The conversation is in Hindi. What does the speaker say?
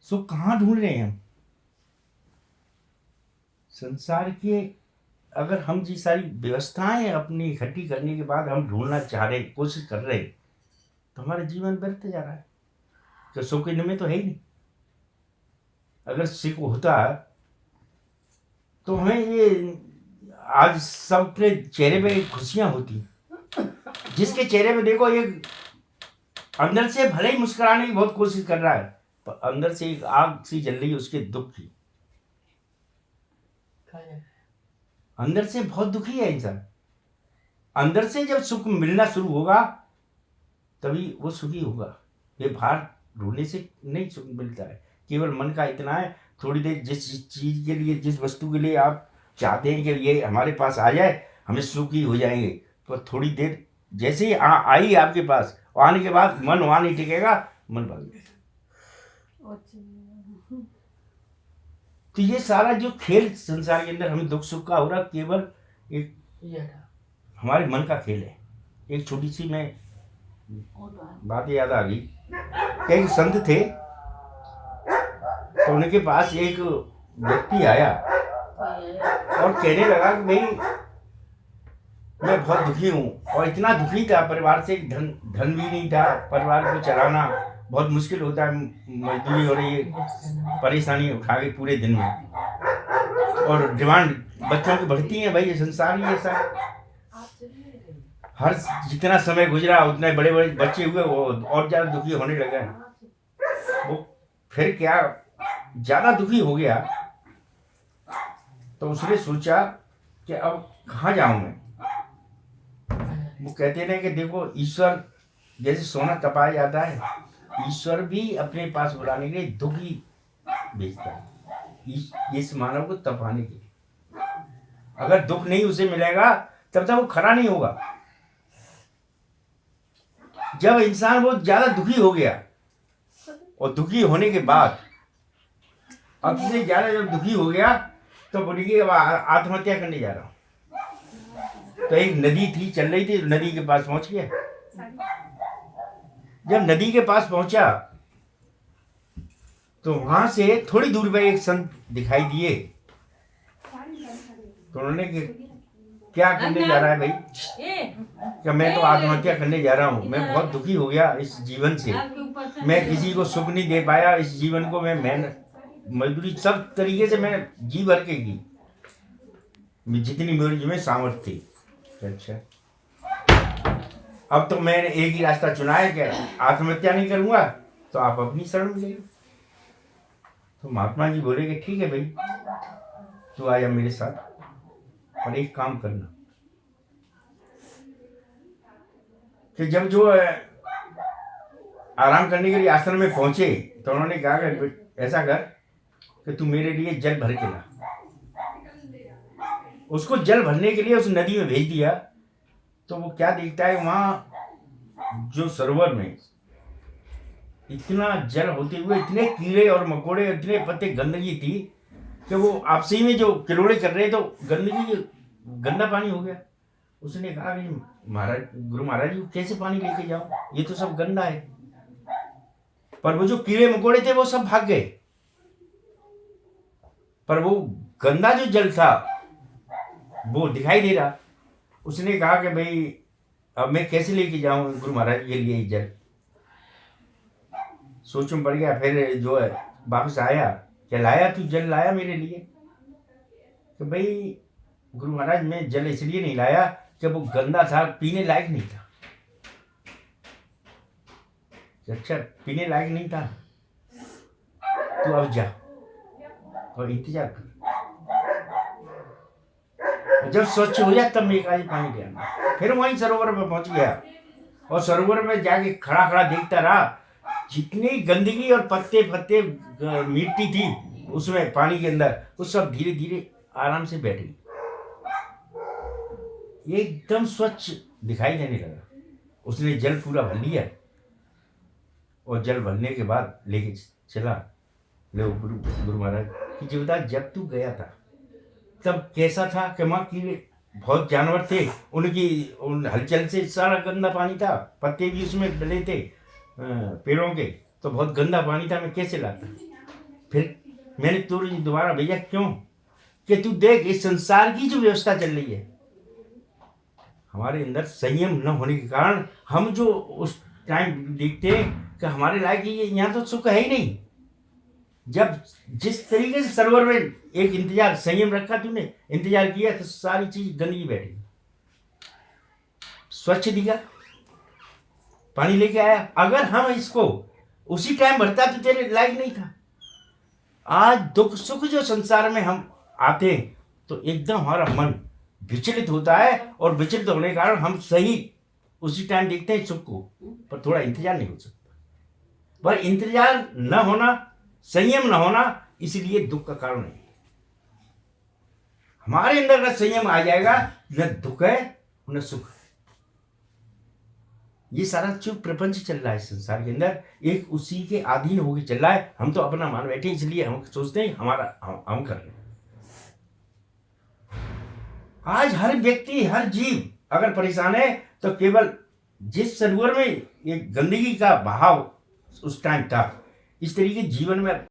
सुख कहाँ ढूंढ रहे हैं हम? संसार के अगर हम जी सारी व्यवस्थाएं अपनी इकट्ठी करने के बाद हम ढूंढना चाह रहे, कोशिश कर रहे, तो हमारा जीवन व्यर्थ जा रहा है। तो सुख इनमें तो है ही नहीं। अगर सुख होता तो हमें ये आज सबके चेहरे पे खुशियां होती। जिसके चेहरे पे देखो एक अंदर से भले ही मुस्कुराने की बहुत कोशिश कर रहा है, पर अंदर से एक आग सी जल रही है उसके दुख की। अंदर से बहुत दुखी है इंसान। अंदर से जब सुख मिलना शुरू होगा तभी वो सुखी होगा। ये बाहर ढूंढने से नहीं सुख मिलता है। केवल मन का इतना है, थोड़ी देर जिस चीज के लिए, जिस वस्तु के लिए आप चाहते हैं कि ये हमारे पास आ जाए, हमें सुखी हो जाएंगे, तो थोड़ी देर जैसे ही आई आपके पास, आने के बाद मन वहां नहीं टिकेगा, मन भाग जाएगा। तो ये सारा जो खेल संसार के अंदर हमें दुख सुख का हो रहा, केवल एक हमारे मन का खेल है। एक छोटी सी मैं बात याद आ गई। एक संत थे, तो उनके पास एक व्यक्ति आया और कहने लगा कि भाई मैं बहुत दुखी हूँ, और इतना दुखी था, परिवार से धन भी नहीं था, परिवार को चलाना बहुत मुश्किल होता है, मजदूरी हो रही है, परेशानी उठा के पूरे दिन में, और डिमांड बच्चों की बढ़ती है। भाई ये संसार ही ऐसा, हर जितना समय गुजरा उतने बड़े बड़े बच्चे हुए, वो और ज्यादा दुखी होने लगा। वो फिर क्या ज्यादा दुखी हो गया, तो उसने सोचा कि अब कहाँ जाऊं मैं। वो कहते हैं कि देखो, ईश्वर जैसे सोना तपाया जाता है, ईश्वर भी अपने पास बुलाने के लिए दुख ही भेजता है इस मानव को तपाने के लिए। अगर दुख नहीं उसे मिलेगा तब तक वो खरा नहीं होगा। जब इंसान बहुत ज्यादा दुखी हो गया, और दुखी होने के बाद अब से ज्यादा जब दुखी हो गया, तो बोली कि अब आत्महत्या करने जा रहा हूं। तो एक नदी थी, चल रही थी, नदी के पास पहुंच गया। जब नदी के पास पहुंचा तो वहां से थोड़ी दूर पे एक संत दिखाई दिए। तो उन्होंने क्या करने जा रहा है भाई? क्या मैं तो आत्महत्या करने जा रहा हूँ, मैं बहुत दुखी हो गया इस जीवन से, मैं किसी को सुख नहीं दे पाया, इस जीवन को मैं मेहनत मजदूरी सब तरीके से मैंने जी भर के की, जितनी मेरी में सामर्थ्य थी। अच्छा, अब तो मैंने एक ही रास्ता चुना है कि आत्महत्या नहीं करूंगा, तो आप अपनी शरण में ले लो। तो महात्मा जी बोले कि ठीक है भाई, तू आया मेरे साथ, और एक काम करना कि जब जो आराम करने के लिए आश्रम में पहुंचे, तो उन्होंने कहा कि ऐसा कर कि तू मेरे लिए जल भर के ला। उसको जल भरने के लिए उस नदी में भेज दिया। तो वो क्या देखता है, वहां जो सरोवर में इतना जल होते हुए इतने कीड़े और मकोड़े, इतने पत्ते, गंदगी थी कि वो आपसी में जो किलोड़े कर रहे, तो गंदगी, गंदा पानी हो गया। उसने कहा कि महाराज, गुरु महाराज जी, कैसे पानी लेके जाओ, ये तो सब गंदा है। पर वो जो कीड़े मकोड़े थे वो सब भाग गए, पर वो गंदा जो जल था वो दिखाई दे रहा। उसने कहा कि भाई अब मैं कैसे लेके जाऊं गुरु महाराज के लिए जल। सोच में पड़ गया। फिर जो है वापस आया, क्या लाया तू जल, लाया मेरे लिए? तो भाई गुरु महाराज, मैं जल इसलिए नहीं लाया कि वो गंदा था, पीने लायक नहीं था। अच्छा, पीने लायक नहीं था, तू अब जा और इंतजार कर, जब स्वच्छ हो जाए तब मैं एक आज पानी ले आना। फिर वहीं सरोवर में पहुंच गया, और सरोवर में जाके खड़ा खड़ा देखता रहा, जितनी गंदगी और पत्ते पत्ते मिट्टी थी उसमें पानी के अंदर, वो सब धीरे धीरे आराम से बैठ गई, एकदम स्वच्छ दिखाई देने लगा। उसने जल पूरा भर लिया, और जल भरने के बाद लेके चला, लो गुरु महाराज की जीवता, जब तू गया था तब कैसा था कि वहाँ कीड़े बहुत जानवर थे, उनकी उन हलचल से सारा गंदा पानी था, पत्ते भी उसमें डले थे पेड़ों के, तो बहुत गंदा पानी था, मैं कैसे लाता। फिर मैंने तुझे दोबारा भेजा क्यों? कि तू देख इस संसार की जो व्यवस्था चल रही है, हमारे अंदर संयम न होने के कारण हम जो उस टाइम देखते हैं कि हमारे लायक ये यहाँ तो सुख है ही नहीं। जब जिस तरीके से सरोवर में एक इंतजार, संयम रखा तूने, इंतजार किया, तो सारी चीज गंदगी बैठी, स्वच्छ दिखा, पानी लेके आया। अगर हम इसको उसी टाइम भरता तो तेरे लायक नहीं था। आज दुख सुख जो संसार में हम आते हैं तो एकदम हमारा मन विचलित होता है, और विचलित होने के कारण हम सही उसी टाइम देखते हैं सुख को, पर थोड़ा इंतजार नहीं हो सकता। पर इंतजार न होना, संयम न होना, इसलिए दुख का कारण है। हमारे अंदर का संयम आ जाएगा, न दुख है न सुख है। ये सारा जो प्रपंच चल रहा है संसार के अंदर, एक उसी के अधीन होकर चल रहा है। हम तो अपना मान बैठे, इसलिए हम सोचते हैं हमारा हम कर रहे हैं। आज हर व्यक्ति, हर जीव अगर परेशान है तो केवल जिस सरोवर में ये गंदगी का बहाव उस टाइम था, इस तरीके जीवन में